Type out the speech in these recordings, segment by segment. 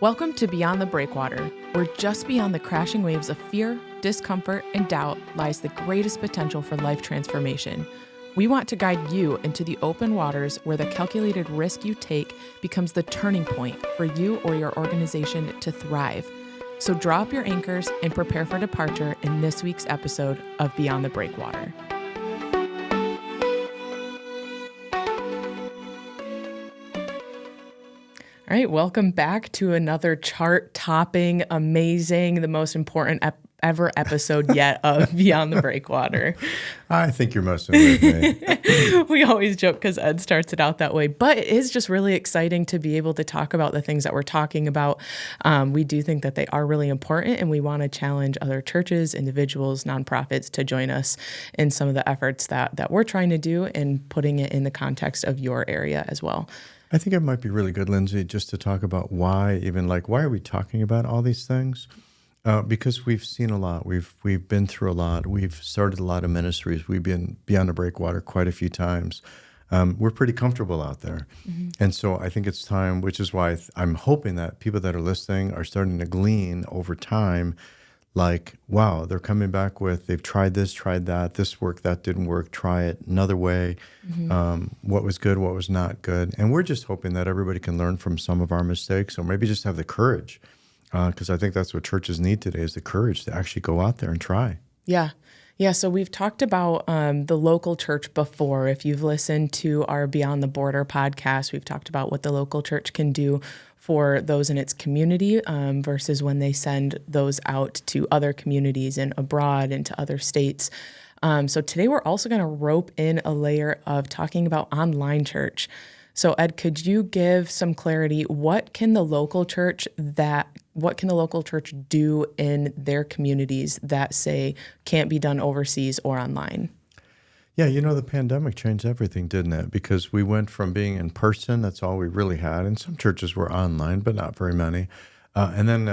Welcome to Beyond the Breakwater, where just beyond the crashing waves of fear, discomfort, and doubt lies the greatest potential for life transformation. We want to guide you into the open waters where the calculated risk you take becomes the turning point for you or your organization to thrive. So draw up your anchors and prepare for departure in this week's episode of Beyond the Breakwater. All right, welcome back to another chart-topping, amazing, the most important ever episode yet of Beyond the Breakwater. I think you're messing with me. We always joke because Ed starts it out that way, but it is just really exciting to be able to talk about the things that we're talking about. We do think that they are really important, and we want to challenge other churches, individuals, nonprofits to join us in some of the efforts that we're trying to do and putting it in the context of your area as well. I think it might be really good, Lyndsay, just to talk about why are we talking about all these things? Because we've seen a lot. We've been through a lot. We've started a lot of ministries. We've been Beyond the Breakwater quite a few times. We're pretty comfortable out there. Mm-hmm. And so I think it's time, which is why I'm hoping that people that are listening are starting to glean over time, like, wow, they're coming back with, they've tried this, tried that, this worked, that didn't work, try it another way. Mm-hmm. What was good, what was not good. And we're just hoping that everybody can learn from some of our mistakes, or maybe just have the courage, because I think that's what churches need today, is the courage to actually go out there and try. Yeah. Yeah, so we've talked about the local church before. If you've listened to our Beyond the Border podcast, we've talked about what the local church can do for those in its community versus when they send those out to other communities and abroad and to other states. So today we're also going to rope in a layer of talking about online church. So Ed, could you give some clarity? What can the local church do in their communities that, say, can't be done overseas or online? Yeah, the pandemic changed everything, didn't it? Because we went from being in person, that's all we really had, and some churches were online, but not very many. And then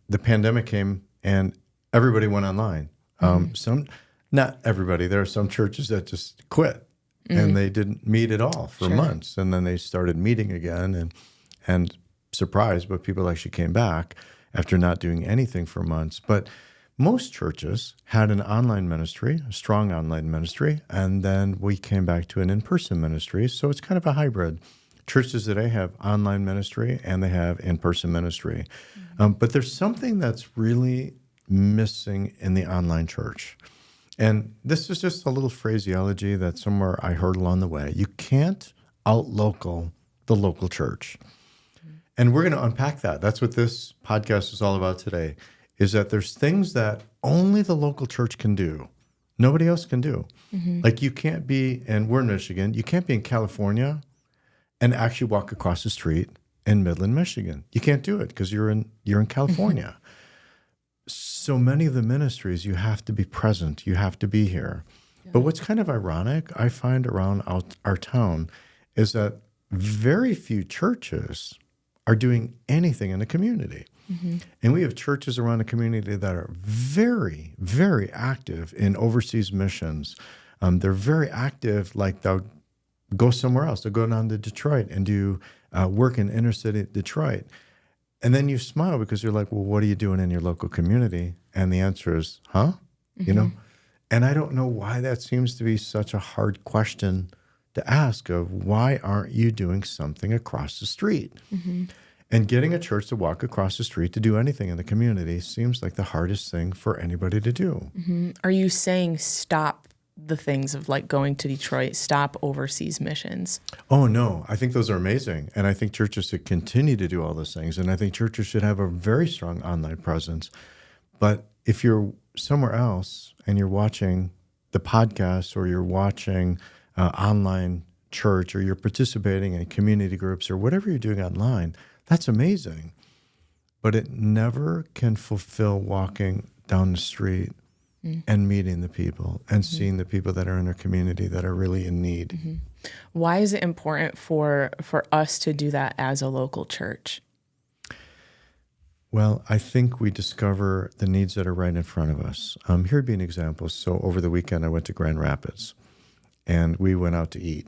the pandemic came and everybody went online. Not everybody. There are some churches that just quit. And they didn't meet at all for months. And then they started meeting again and surprised, but people actually came back after not doing anything for months. But most churches had an online ministry, a strong online ministry, and then we came back to an in-person ministry. So it's kind of a hybrid. Churches today have online ministry and they have in-person ministry. Mm-hmm. But there's something that's really missing in the online church. And this is just a little phraseology that somewhere I heard along the way. You can't out-local the local church. Mm-hmm. And we're going to unpack that. That's what this podcast is all about today, is that there's things that only the local church can do. Nobody else can do. Mm-hmm. Like you can't be, and we're in Michigan, you can't be in California and actually walk across the street in Midland, Michigan. You can't do it because you're in California. So many of the ministries, you have to be present. You have to be here. Yeah. But what's kind of ironic, I find around our town, is that very few churches are doing anything in the community. Mm-hmm. And we have churches around the community that are very, very active in overseas missions. They're very active, like they'll go somewhere else. They'll go down to Detroit and do work in inner city Detroit. And then you smile because you're like, well, what are you doing in your local community? And the answer is, huh? Mm-hmm. And I don't know why that seems to be such a hard question to ask, of why aren't you doing something across the street? Mm-hmm. And getting a church to walk across the street to do anything in the community seems like the hardest thing for anybody to do. Mm-hmm. Are you saying stop the things of like going to Detroit, stop overseas missions? Oh, no. I think those are amazing. And I think churches should continue to do all those things. And I think churches should have a very strong online presence. But if you're somewhere else and you're watching the podcast, or you're watching online church, or you're participating in community groups, or whatever you're doing online, that's amazing. But it never can fulfill walking down the street and meeting the people and seeing the people that are in our community that are really in need. Mm-hmm. Why is it important for us to do that as a local church? Well, I think we discover the needs that are right in front of us. Here'd be an example. So over the weekend, I went to Grand Rapids, and we went out to eat.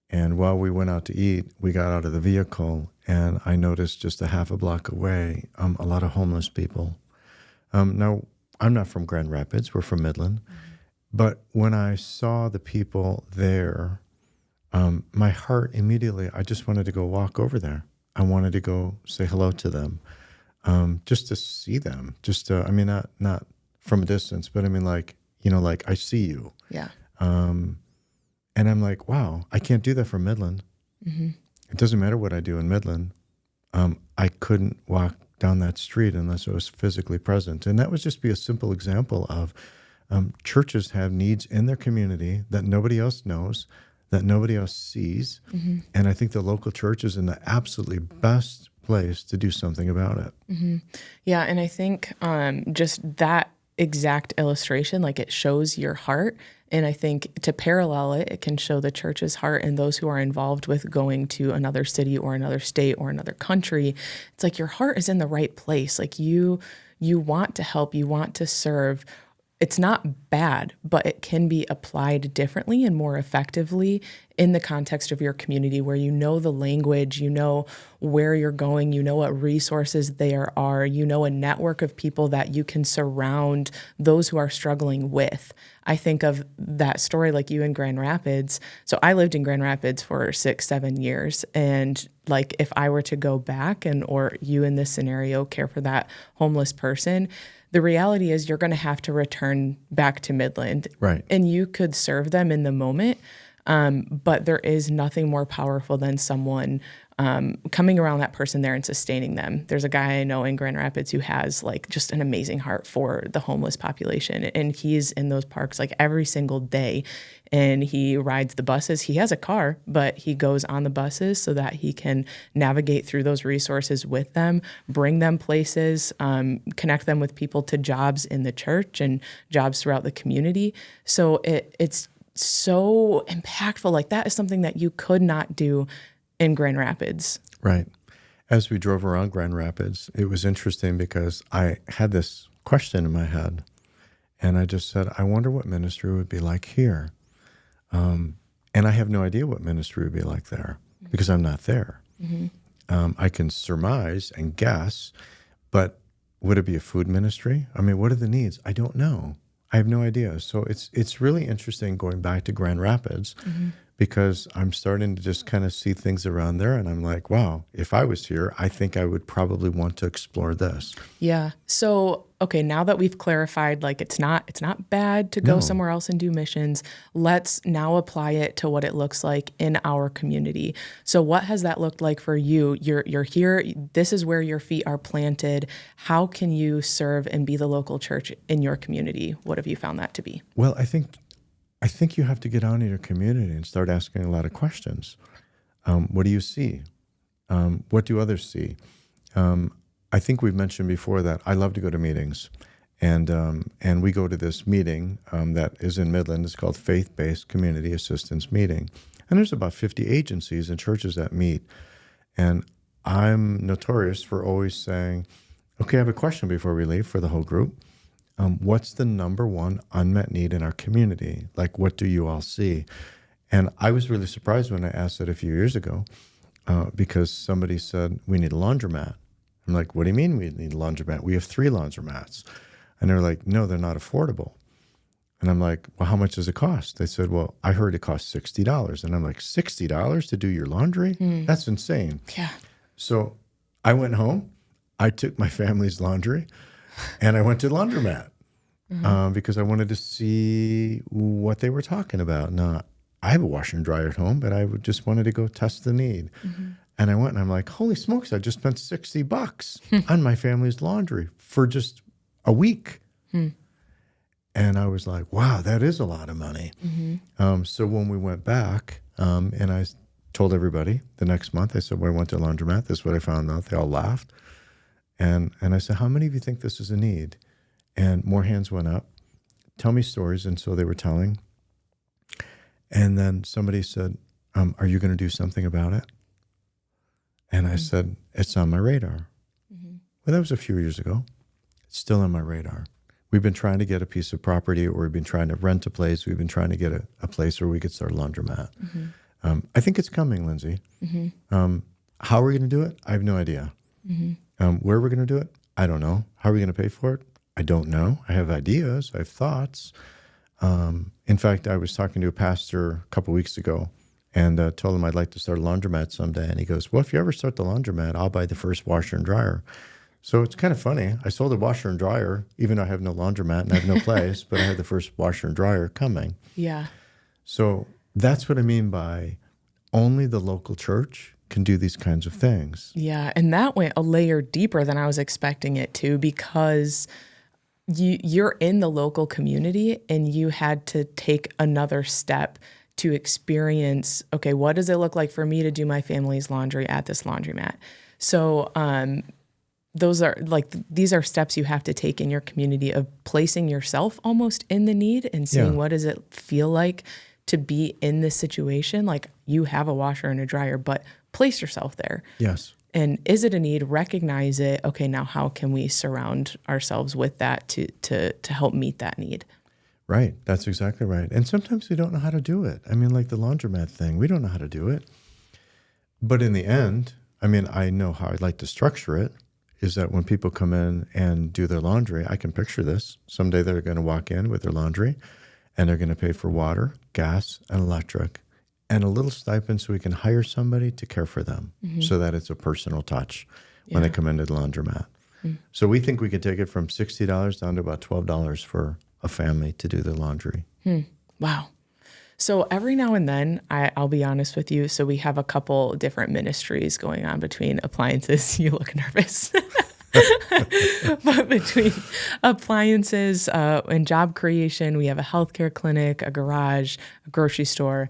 And while we went out to eat, we got out of the vehicle, and I noticed just a half a block away a lot of homeless people. Now, I'm not from Grand Rapids. We're from Midland. But when I saw the people there, my heart immediately, I just wanted to go walk over there. I wanted to go say hello to them, just to see them. Just to, I mean, not from a distance, but I mean, like, like I see you. Yeah. And I'm like, wow, I can't do that from Midland. It doesn't matter what I do in Midland. I couldn't walk down that street unless I was physically present. And that would just be a simple example of churches have needs in their community that nobody else knows, that nobody else sees. And I think the local church is in the absolutely best place to do something about it. Yeah, and I think just that exact illustration, like it shows your heart. And I think to parallel it, it can show the church's heart and those who are involved with going to another city or another state or another country. It's like your heart is in the right place. Like you want to help, you want to serve. It's not bad, but it can be applied differently and more effectively in the context of your community where you know the language, you know where you're going, you know what resources there are, you know a network of people that you can surround those who are struggling with. I think of that story like you in Grand Rapids. So I lived in Grand Rapids for 6-7 years. And like if I were to go back or you in this scenario care for that homeless person, the reality is you're going to have to return back to Midland. Right. And you could serve them in the moment, but there is nothing more powerful than someone coming around that person there and sustaining them. There's a guy I know in Grand Rapids who has like just an amazing heart for the homeless population. And he's in those parks like every single day. And he rides the buses. He has a car, but he goes on the buses so that he can navigate through those resources with them, bring them places, connect them with people to jobs in the church and jobs throughout the community. So it's so impactful. Like that is something that you could not do in Grand Rapids. Right. As we drove around Grand Rapids, it was interesting because I had this question in my head, and I just said, I wonder what ministry would be like here. And I have no idea what ministry would be like there because I'm not there. I can surmise and guess, but would it be a food ministry? I mean, what are the needs? I don't know. I have no idea. So it's really interesting going back to Grand Rapids because I'm starting to just kind of see things around there. And I'm like, wow, if I was here, I think I would probably want to explore this. Yeah. So, okay, now that we've clarified, like it's not bad to go somewhere else and do missions, let's now apply it to what it looks like in our community. So what has that looked like for you? You're here, this is where your feet are planted. How can you serve and be the local church in your community? What have you found that to be? Well, I think you have to get out in your community and start asking a lot of questions. What do you see? What do others see? I think we've mentioned before that I love to go to meetings, and we go to this meeting that is in Midland. It's called Faith-Based Community Assistance Meeting, and there's about 50 agencies and churches that meet. And I'm notorious for always saying, okay, I have a question before we leave for the whole group. What's the number one unmet need in our community? Like, what do you all see? And I was really surprised when I asked that a few years ago because somebody said, we need a laundromat. I'm like, what do you mean we need a laundromat? We have 3 laundromats. And they're like, no, they're not affordable. And I'm like, well, how much does it cost? They said, well, I heard it costs $60. And I'm like, $60 to do your laundry? That's insane. Yeah. So I went home, I took my family's laundry, and I went to the laundromat because I wanted to see what they were talking about. Now, I have a washer and dryer at home, but I just wanted to go test the need. And I went and I'm like, holy smokes, I just spent $60 on my family's laundry for just a week. And I was like, wow, that is a lot of money. So when we went back and I told everybody the next month, I said, well, I went to a laundromat. This is what I found out. They all laughed. And I said, how many of you think this is a need? And more hands went up. Tell me stories. And so they were telling. And then somebody said, are you going to do something about it? And I said, it's on my radar. Well, that was a few years ago. It's still on my radar. We've been trying to get a piece of property, or we've been trying to rent a place. We've been trying to get a place where we could start a laundromat. I think it's coming, Lyndsay. How are we going to do it? I have no idea. Where we're going to do it? I don't know. How are we going to pay for it? I don't know. I have ideas. I have thoughts. In fact, I was talking to a pastor a couple weeks ago and told him I'd like to start a laundromat someday. And he goes, well, if you ever start the laundromat, I'll buy the first washer and dryer. So it's kind of funny. I sold a washer and dryer, even though I have no laundromat and I have no place, but I have the first washer and dryer coming. Yeah. So that's what I mean by only the local church can do these kinds of things. Yeah. And that went a layer deeper than I was expecting it to, because you're in the local community and you had to take another step to experience, okay, what does it look like for me to do my family's laundry at this laundromat? So these are steps you have to take in your community of placing yourself almost in the need and seeing what does it feel like to be in this situation. Like, you have a washer and a dryer, but place yourself there. Yes. And is it a need? Recognize it. Okay, now how can we surround ourselves with that to help meet that need? Right. That's exactly right. And sometimes we don't know how to do it. I mean, like the laundromat thing, we don't know how to do it. But in the end, I mean, I know how I'd like to structure it, is that when people come in and do their laundry, I can picture this. Someday they're going to walk in with their laundry and they're going to pay for water, gas, and electric, and a little stipend so we can hire somebody to care for them so that it's a personal touch when they come into the laundromat. So we think we could take it from $60 down to about $12 for a family to do their laundry. Wow. So every now and then, I'll be honest with you, so we have a couple different ministries going on between appliances. You look nervous. But between appliances and job creation, we have a healthcare clinic, a garage, a grocery store.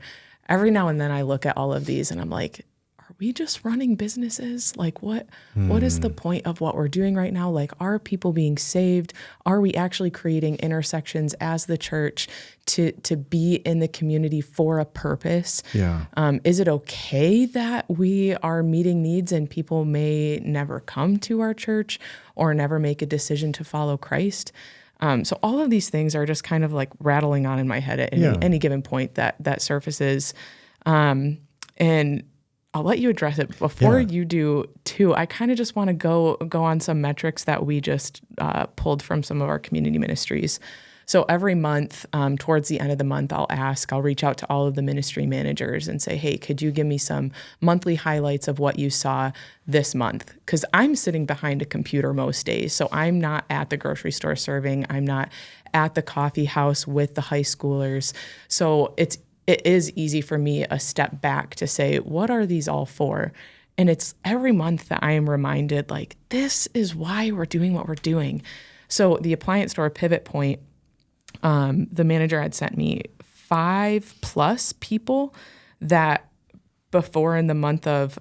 Every now and then I look at all of these and I'm like, are we just running businesses? Like, what is the point of what we're doing right now? Like, are people being saved? Are we actually creating intersections as the church to be in the community for a purpose? Yeah. Is it okay that we are meeting needs and people may never come to our church or never make a decision to follow Christ? So all of these things are just kind of like rattling on in my head at any given point that surfaces. And I'll let you address it. Before you do too, I kind of just want to go on some metrics that we just pulled from some of our community ministries. So every month, towards the end of the month, I'll reach out to all of the ministry managers and say, hey, could you give me some monthly highlights of what you saw this month? Because I'm sitting behind a computer most days. So I'm not at the grocery store serving. I'm not at the coffee house with the high schoolers. So it is easy for me a step back to say, what are these all for? And it's every month that I am reminded, like, this is why we're doing what we're doing. So the appliance store Pivot Point, the manager had sent me 5+ people that before in the month of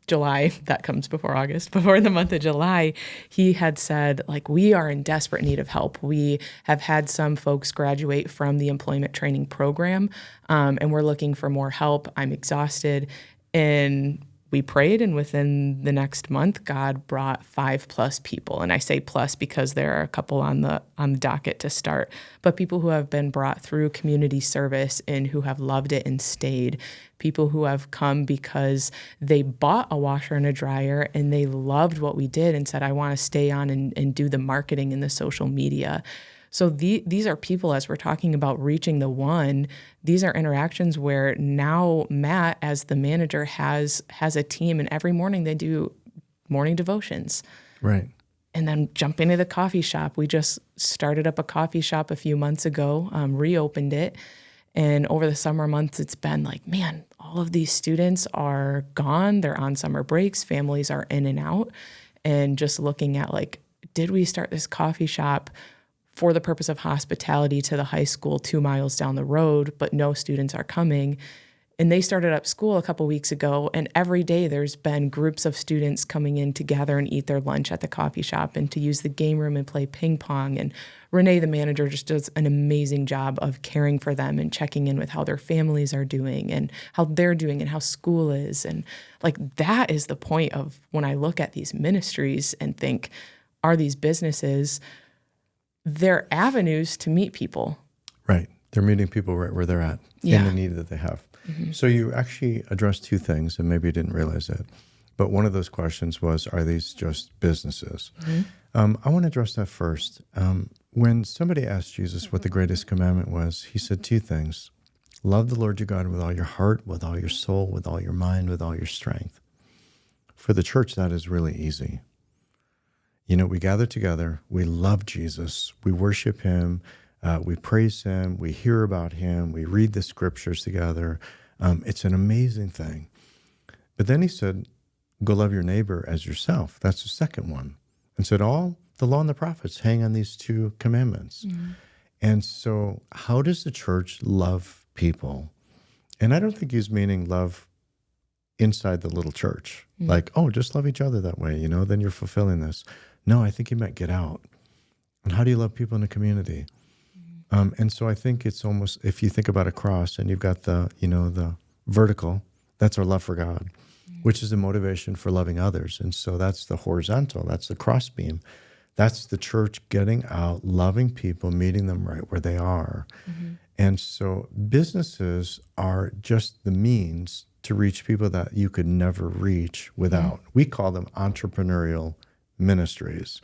July, that comes before August, before in the month of July, he had said, like, we are in desperate need of help. We have had some folks graduate from the employment training program, and we're looking for more help. I'm exhausted. And we prayed, and within the next month, God brought 5+ people. And I say plus because there are a couple on the docket to start, but people who have been brought through community service and who have loved it and stayed. People who have come because they bought a washer and a dryer and they loved what we did and said, I want to stay on and do the marketing and the social media. So these are people, as we're talking about reaching the one, these are interactions where now Matt, as the manager, has a team, and every morning they do morning devotions. Right. And then jump into the coffee shop. We just started up a coffee shop a few months ago, reopened it. And over the summer months, it's been like, man, all of these students are gone. They're on summer breaks. Families are in and out. And just looking at, like, did we start this coffee shop for the purpose of hospitality to the high school 2 miles down the road, but no students are coming? And they started up school a couple weeks ago, and every day there's been groups of students coming in to gather and eat their lunch at the coffee shop and to use the game room and play ping pong. And Renee, the manager, just does an amazing job of caring for them and checking in with how their families are doing and how they're doing and how school is. And like, that is the point of when I look at these ministries and think, are these businesses? They're avenues to meet people. Right. They're meeting people right where they're at in the need that they have. So you actually addressed two things, and maybe you didn't realize it. But one of those questions was, are these just businesses? I want to address that first. When somebody asked Jesus what the greatest commandment was, he said two things. Love the Lord your God with all your heart, with all your soul, with all your mind, with all your strength. For the church, that is really easy. You know, we gather together, we love Jesus, we worship him, we praise him, we hear about him, we read the scriptures together. It's an amazing thing. But then he said, go love your neighbor as yourself. That's the second one. And said, all the law and the prophets hang on these two commandments. And so how does the church love people? And I don't think he's meaning love inside the little church. Like, oh, just love each other that way, you know, then you're fulfilling this. No, I think he meant get out. And how do you love people in the community? And so I think it's almost, if you think about a cross and you've got the, you know, the vertical, that's our love for God, which is the motivation for loving others. And so that's the horizontal, that's the cross beam. That's the church getting out, loving people, meeting them right where they are. And so businesses are just the means to reach people that you could never reach without. We call them entrepreneurial ministries.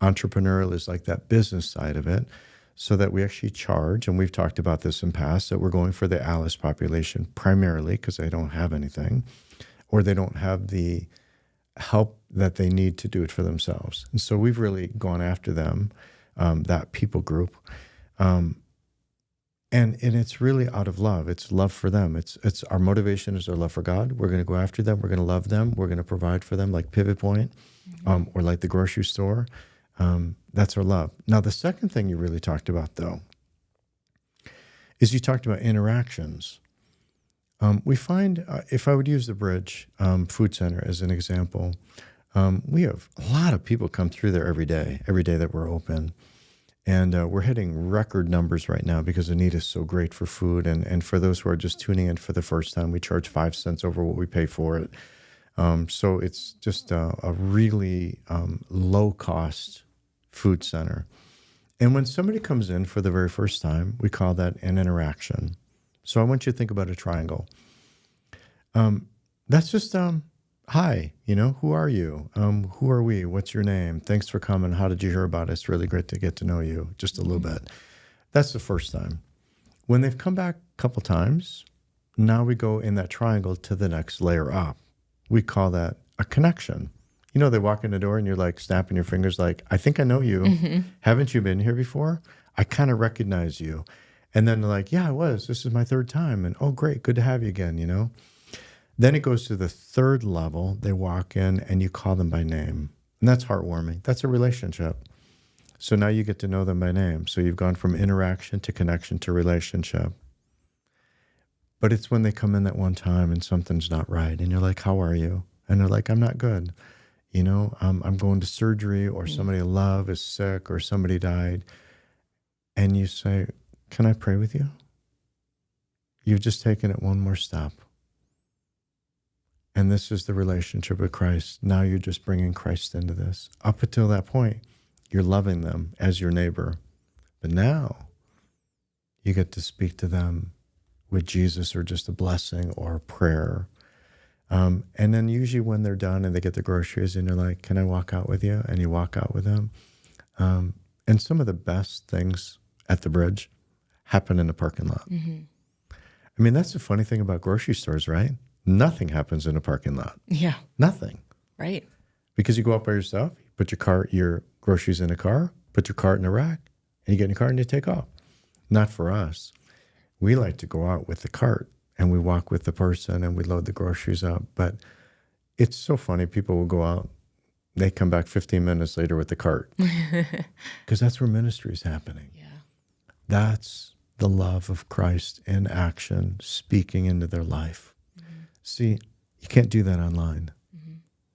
Entrepreneurial is like that business side of it, so that we actually charge, and we've talked about this in past, that we're going for the Alice population primarily because they don't have anything, or they don't have the help that they need to do it for themselves. And so we've really gone after them, that people group. And it's really out of love. It's love for them. It's our motivation is our love for God. We're going to go after them. We're going to love them. We're going to provide for them, like Pivot Point, or like the grocery store. That's our love. Now, the second thing you really talked about, though, is you talked about interactions. We find, if I would use the Bridge Food Center as an example, we have a lot of people come through there every day that we're open. And we're hitting record numbers right now because the need is so great for food. And for those who are just tuning in for the first time, we charge 5 cents over what we pay for it. So it's just a really low-cost food center. And when somebody comes in for the very first time, we call that an interaction. So I want you to think about a triangle. That's just, hi, you know, who are you? Who are we? What's your name? Thanks for coming. How did you hear about us? Really great to get to know you just a little bit. That's the first time. When they've come back a couple times, now we go in that triangle to the next layer up. We call that a connection. You know, they walk in the door and you're like snapping your fingers like, I think I know you. Haven't you been here before? I kind of recognize you. And then they're like, yeah, I was. This is my third time. And, oh, great. Good to have you again, you know. Then it goes to the third level. They walk in and you call them by name. And that's heartwarming. That's a relationship. So now you get to know them by name. So you've gone from interaction to connection to relationship. But it's when they come in that one time and something's not right. And you're like, how are you? And they're like, I'm not good. You know, I'm going to surgery, or somebody I love is sick, or somebody died. And you say, can I pray with you? You've just taken it one more step. And this is the relationship with Christ. Now you're just bringing Christ into this. Up until that point, you're loving them as your neighbor. But now you get to speak to them with Jesus, or just a blessing or a prayer. And then usually when they're done and they get the groceries and you're like, can I walk out with you? And you walk out with them. And some of the best things at the Bridge happen in the parking lot. I mean, that's the funny thing about grocery stores, right? Nothing happens in a parking lot. Yeah. Nothing. Right. Because you go out by yourself, you put your groceries in a car, put your cart in a rack, and you get in your car and you take off. Not for us. We like to go out with the cart and we walk with the person and we load the groceries up. But it's so funny. People will go out, they come back 15 minutes later with the cart. Because that's where ministry is happening. Yeah. That's the love of Christ in action, speaking into their life. See, you can't do that online.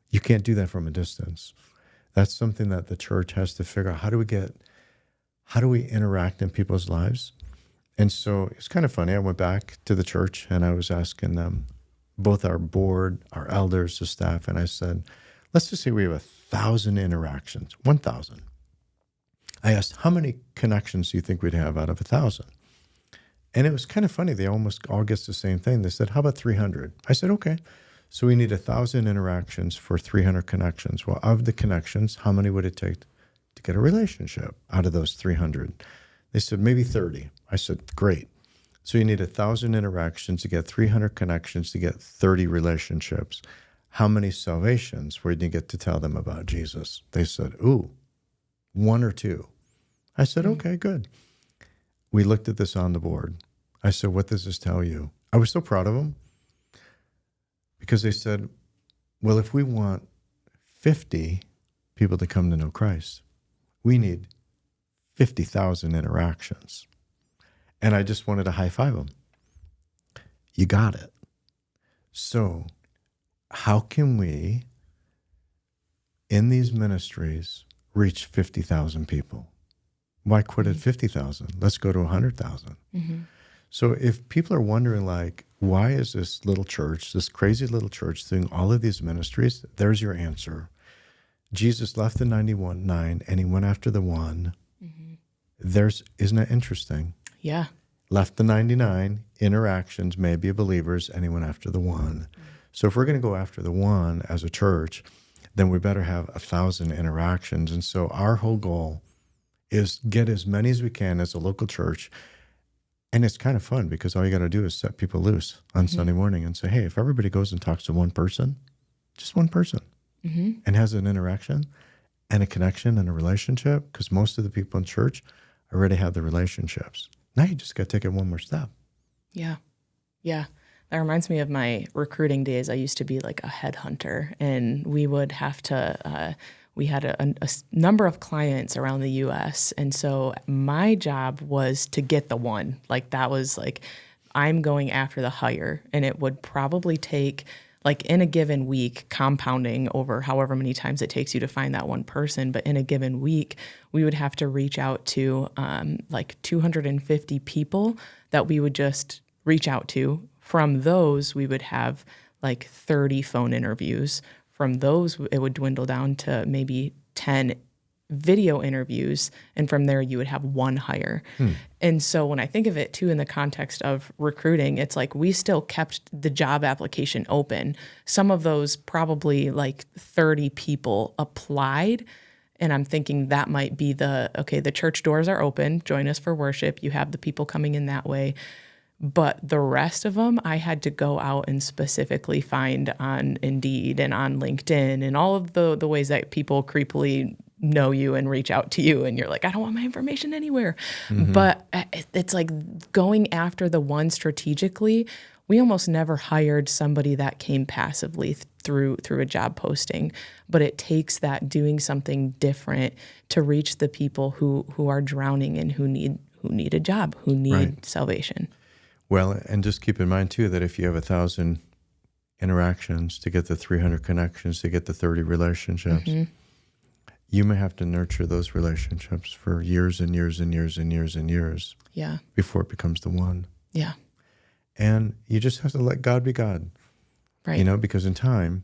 You can't do that from a distance. That's something that the church has to figure out. How do we interact in people's lives? And so it's kind of funny. I went back to the church and I was asking them, both our board, our elders, the staff, and I said, let's just say we have 1,000 interactions, 1,000. I asked, how many connections do you think we'd have out of 1,000? And it was kind of funny. They almost all guessed the same thing. They said, how about 300? I said, okay. So we need 1,000 interactions for 300 connections. Well, of the connections, how many would it take to get a relationship out of those 300? They said, maybe 30. I said, great. So you need 1,000 interactions to get 300 connections to get 30 relationships. How many salvations where you get to tell them about Jesus? They said, ooh, 1 or 2. I said, okay, good. We looked at this on the board. I said, what does this tell you? I was so proud of them because they said, well, if we want 50 people to come to know Christ, we need 50,000 interactions. And I just wanted to high five them. You got it. So how can we, in these ministries, reach 50,000 people? Why quit at 50,000? Let's go to 100,000. Mm-hmm. So if people are wondering, like, why is this little church, this crazy little church doing all of these ministries? There's your answer. Jesus left the 99 and he went after the one. Mm-hmm. Isn't that interesting? Yeah. Left the 99 interactions, maybe believers, and he went after the one. Mm-hmm. So if we're going to go after the one as a church, then we better have 1,000 interactions. And so our whole goal is get as many as we can as a local church. And it's kind of fun because all you got to do is set people loose on Sunday morning and say, hey, if everybody goes and talks to one person, just one person, and has an interaction and a connection and a relationship, because most of the people in church already have the relationships. Now you just got to take it one more step. Yeah. Yeah. That reminds me of my recruiting days. I used to be like a headhunter, and we would have to, we had a number of clients around the U.S. And so my job was to get the one. Like that was like, I'm going after the hire. And it would probably take, like in a given week, compounding over however many times it takes you to find that one person. But in a given week, we would have to reach out to like 250 people that we would just reach out to. From those, we would have like 30 phone interviews. From those, it would dwindle down to maybe 10 video interviews. And from there, you would have one hire. And so when I think of it, too, in the context of recruiting, it's like we still kept the job application open. Some of those, probably like 30 people applied. And I'm thinking that might be the church doors are open. Join us for worship. You have the people coming in that way. But the rest of them, I had to go out and specifically find on Indeed and on LinkedIn and all of the ways that people creepily know you and reach out to you. And you're like, I don't want my information anywhere. Mm-hmm. But it's like going after the one strategically. We almost never hired somebody that came passively through a job posting. But it takes that doing something different to reach the people who are drowning and who need a job, who need salvation. Well, and just keep in mind, too, that if you have 1,000 interactions to get the 300 connections, to get the 30 relationships, you may have to nurture those relationships for years and years and years and years and years before it becomes the one. Yeah. And you just have to let God be God. Right. You know, because in time,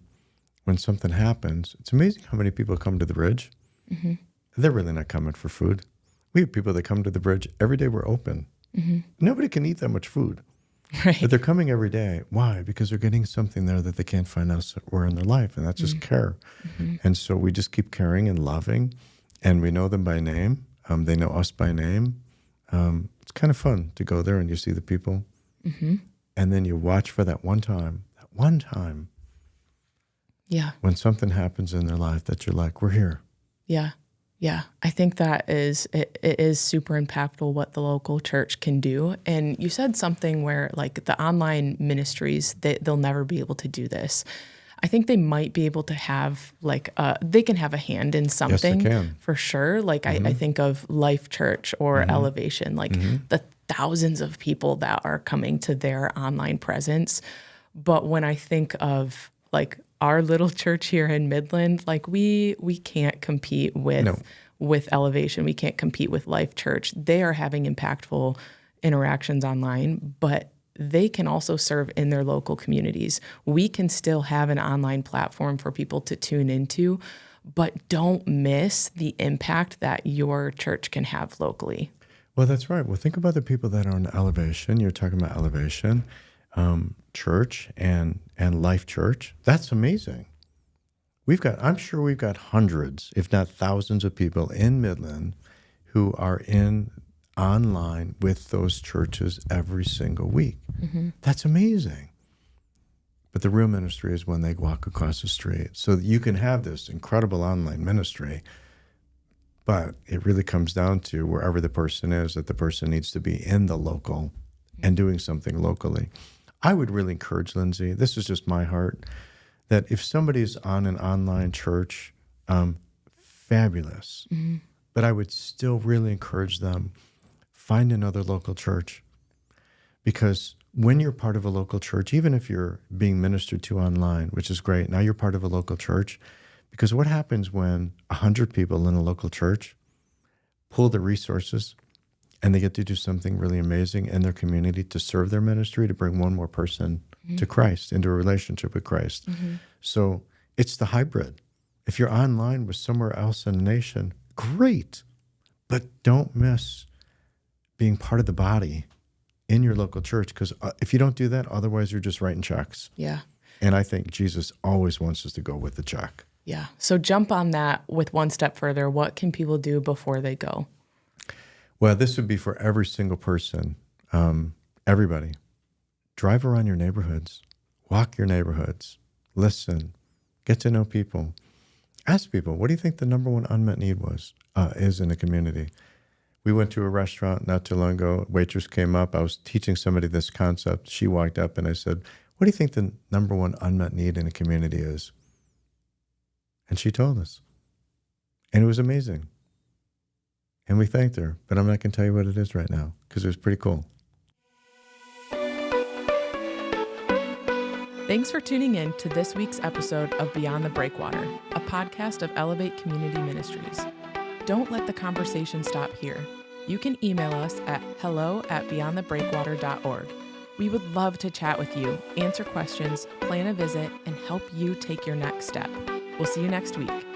when something happens, it's amazing how many people come to the bridge. Mm-hmm. They're really not coming for food. We have people that come to the bridge every day we're open. Mm-hmm. Nobody can eat that much food. Right. But they're coming every day. Why? Because they're getting something there that they can't find elsewhere in their life, and that's just care. Mm-hmm. And so we just keep caring and loving, and we know them by name. They know us by name. It's kind of fun to go there and you see the people, and then you watch for that one time. Yeah. When something happens in their life that you're like, we're here. Yeah. Yeah, I think that it is super impactful what the local church can do. And you said something where like the online ministries, they'll never be able to do this. I think they might be able to have like, they can have a hand in something. Yes, they can. For sure. Like I think of Life Church or Elevation, like the thousands of people that are coming to their online presence. But when I think of like our little church here in Midland, like we can't compete with Elevation. We can't compete with Life Church. They are having impactful interactions online, but they can also serve in their local communities. We can still have an online platform for people to tune into, but don't miss the impact that your church can have locally. Well, that's right. Well, think about the people that are on Elevation. You're talking about Elevation Church and Life Church. That's amazing. I'm sure we've got hundreds, if not thousands of people in Midland who are online with those churches every single week. Mm-hmm. That's amazing. But the real ministry is when they walk across the street. So you can have this incredible online ministry, but it really comes down to wherever the person is, that the person needs to be in the local and doing something locally. I would really encourage, Lyndsay, this is just my heart, that if somebody's on an online church, fabulous. Mm-hmm. But I would still really encourage them, find another local church. Because when you're part of a local church, even if you're being ministered to online, which is great, now you're part of a local church. Because what happens when 100 people in a local church pool the resources and they get to do something really amazing in their community to serve their ministry, to bring one more person to Christ, into a relationship with Christ. Mm-hmm. So it's the hybrid. If you're online with somewhere else in the nation, great. But don't miss being part of the body in your local church, because if you don't do that, otherwise you're just writing checks. Yeah. And I think Jesus always wants us to go with the check. Yeah. So jump on that with one step further. What can people do before they go? Well, this would be for every single person, everybody. Drive around your neighborhoods, walk your neighborhoods, listen, get to know people. Ask people, what do you think the number one unmet need is in the community? We went to a restaurant not too long ago. Waitress came up. I was teaching somebody this concept. She walked up and I said, what do you think the number one unmet need in a community is? And she told us. And it was amazing. And we thanked her. But I'm not going to tell you what it is right now because it was pretty cool. Thanks for tuning in to this week's episode of Beyond the Breakwater, a podcast of Elevate Community Ministries. Don't let the conversation stop here. You can email us at hello@beyondthebreakwater.org. We would love to chat with you, answer questions, plan a visit, and help you take your next step. We'll see you next week.